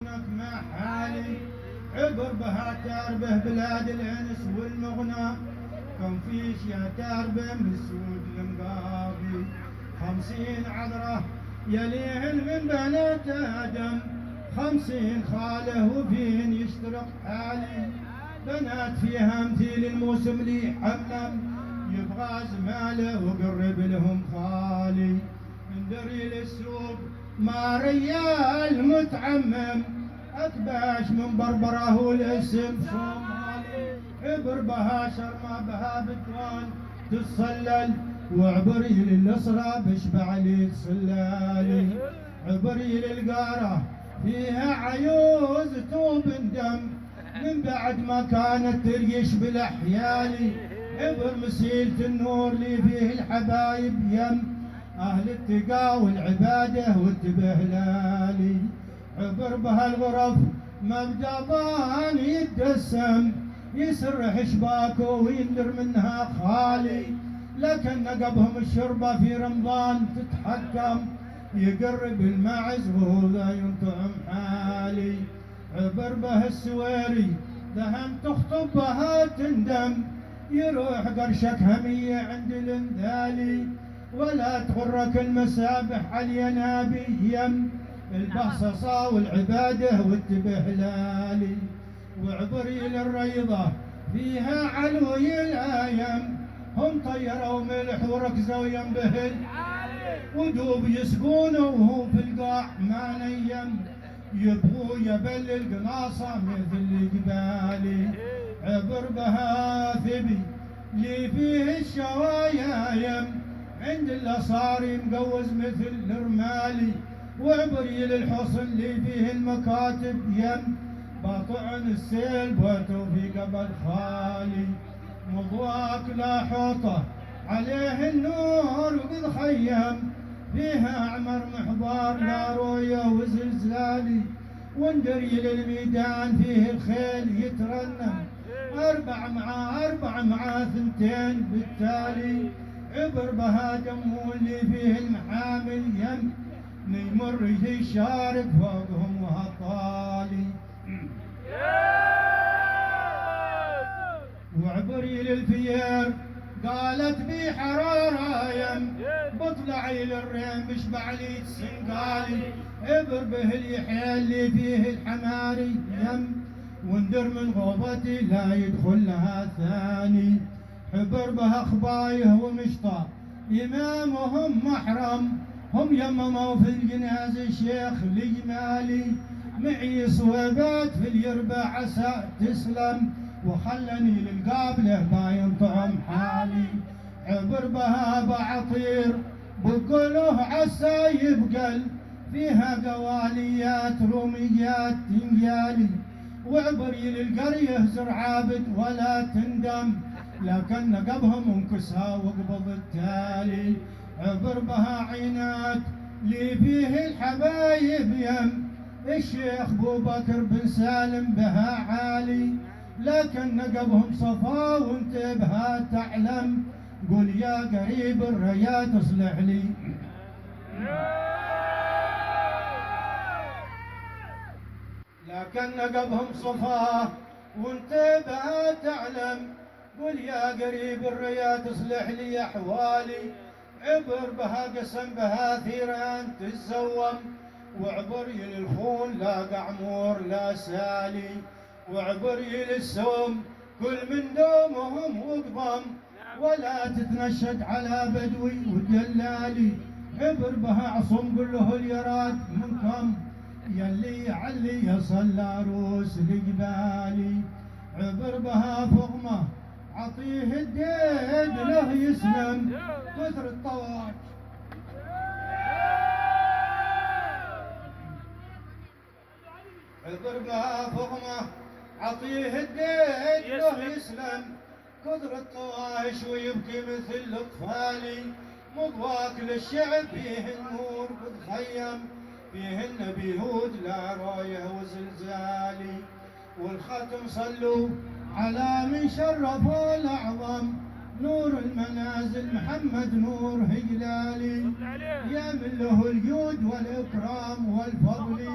مع حالي عبر بها تربه بلاد الانس والمغنى كم فيش يا تربه من السود المقابي 50 عذره يليهن من بنات ادم 50 خاله وفين يشترق حالي بنات فيها مثيل الموسم لي حمم يبغى زماله وقرب لهم خالي من دري للسوق ما ريال متعمم أكباش من بربره والاسم صومالي عبر بها شرمة بها بتوان تتصلل وعبري للأسرة بشبع لي تصلالي عبري للقارة فيها عيوز توب دم من بعد ما كانت تريش بالأحيالي عبر مسيلة النور اللي فيه الحبايب يم أهل التقى والعبادة والتبهلالي عبر بها الغرف مبدا بان يتدسم يسرح شباكه ويندر منها خالي لكن نقبهم الشربة في رمضان تتحكم يقرب المعز وهو لا ينطعم حالي عبر به السويري ذهن تخطب بها تندم يروح قرشك همية عند الانذالي ولا تغرك المسابح على الينابي يم البحصصة والعبادة والتبهلالي وعبري للريضة فيها علوي الآيم هم طيروا ملح وركزوا ينبهل ودوب يسقونه وهو في القاع ما نيم يبغوا يبل القناصة مثل الجبالي عبر بها ثبي لي فيه الشوايا يم عند الأصاري مقوز مثل الرمالي وعبري للحصن اللي فيه المكاتب يم بطعن السيل وتوفيق بالخالي مضواك لا حوطه عليه النور وقد خيم فيها عمر محضار لا رؤية وزلزالي واندري للميدان فيه الخيل يترنم أربع مع ثنتين بالتالي عبر بها دمه اللي فيه المحامل يم يمر يشارك فوقهم وهالطالي وعبري للفير قالت بي حرارة يم بطلعي للريم بشبع لي السنقالي عبر به اليحيى اللي فيه الحماري يم واندر من غوضتي لا يدخل لها ثاني حبر بها خبايه ومشطى إمامهم محرم هم يمموا في الجناز الشيخ الجمالي معي صويبات في اليربع عسى تسلم وخلني للقابله ما ينطعم حالي عبر بها بعطير بقوله عسى يبقل فيها قواليات روميات تنجالي وعبري للقريه زر عابد ولا تندم لكن نقبهم انكسها وقبض التالي عبر بها عينات لي فيه الحبايب يم الشيخ ابو بكر بن سالم بها عالي لكن نقبهم صفا وانت بها تعلم قل يا قريب الريا تصلح لي لكن نقبهم صفا وانت بها تعلم قل يا قريب الريا تصلح لي احوالي عبر بها قسم بها ثيران تتزوم وعبري للخون لا قعمور لا سالي وعبري للسوم كل من دومهم وقضم ولا تتنشد على بدوي ودلالي عبر بها عصم قل له اليراد منكم يلي علي يصل عروس الجبالي عبر بها فغمه عطيه الديد له يسلم كثر الطواف عبر بها فغمه عطيه الديد له يسلم كثر الطوايش ويبكي مثل الاطفال مضواك للشعب فيه النور بتخيم فيه النبي هود لا رايه وزلزالي والختم صلوا على من شرفوا الأعظم نور المنازل محمد نور هجلالي يا من له الجود والإكرام والفضل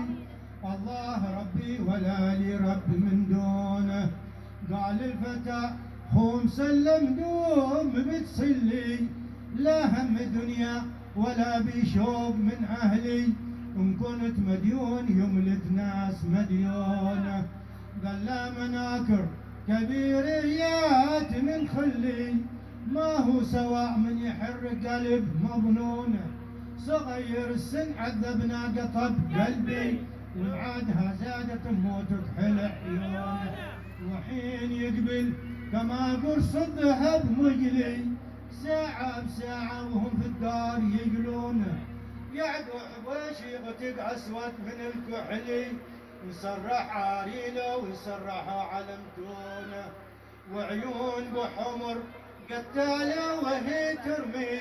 الله ربي ولا لي رب من دونه. قال الفتى خوم سلم دوم بتسلي، لا هم دنيا ولا بشوق من أهلي، إن كنت مديون يملك ناس مديونة. قال لا مناكر كبيريات من خلي، ما هو سواء من يحر قلب مظنونه. صغير السن عذبنا قطب قلبي، وبعدها زادت موتك حل عيونه. وحين يقبل كما قرص الذهب مجلي، ساعة بساعة وهم في الدار يقلونه. يعقو حباشي اسود من الكحلي، ويسرح عريله ويسرح علمتونه. وعيون بحمر قتاله وهي ترمي،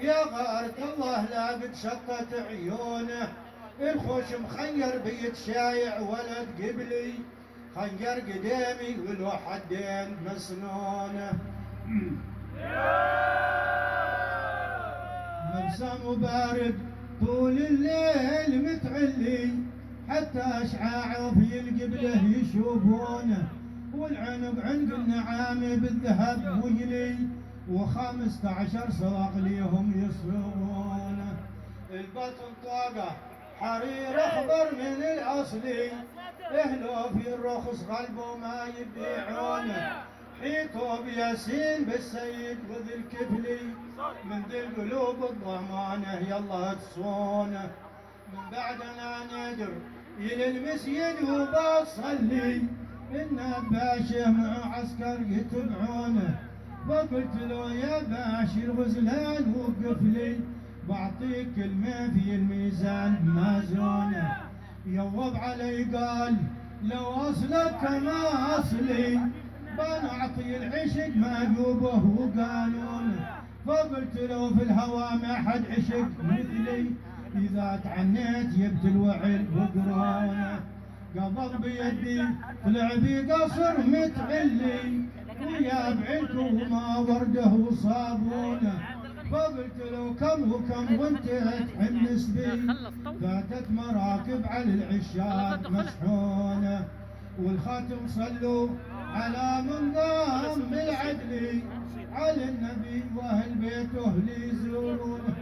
يا غارة الله لا قد شطت عيونه. الخوش مخير بيت شايع ولد قبلي، خنجر قدامي ولو حدين مسنونه. مبسم وبارد طول الليل متعلي، حتى اشعاعه في القبله يشوفونه. والعنق عنق النعام بالذهب مجلي، و15 صواق ليهم يصرونه. البطن طاقه حرير اخضر من الاصلي، اهله في الرخص غلبه ما يبيعونه. حيطوا بياسين بالسيد وذي الكفلي، من ذي القلوب الضمانه يلا تصونه. من بعد انا ندر الى المسجد وبصلي، ان باشا مع عسكر يتبعونه. فقلت له يا باشا الغزلان وقف لي، بعطيك كلمه في الميزان مازونه. يوض علي قال لو اصلك كما اصلي، بنعطي العشق ما جوبه وقانونه. فقلت له في الهوى ما حد عشق مثلي، اذا تعنيت جبت الوعل بقرونه. قبض بيدي طلع بي قصر متعلي، ويا بعلكم ما ورده وصابونه. فقلت له كم وكم وانت تحمس بي، فاتت مراكب على العشاق مشحونه. والخاتم صلوا على منظام بالعدل، على النبي واهل بيته ليزورونه.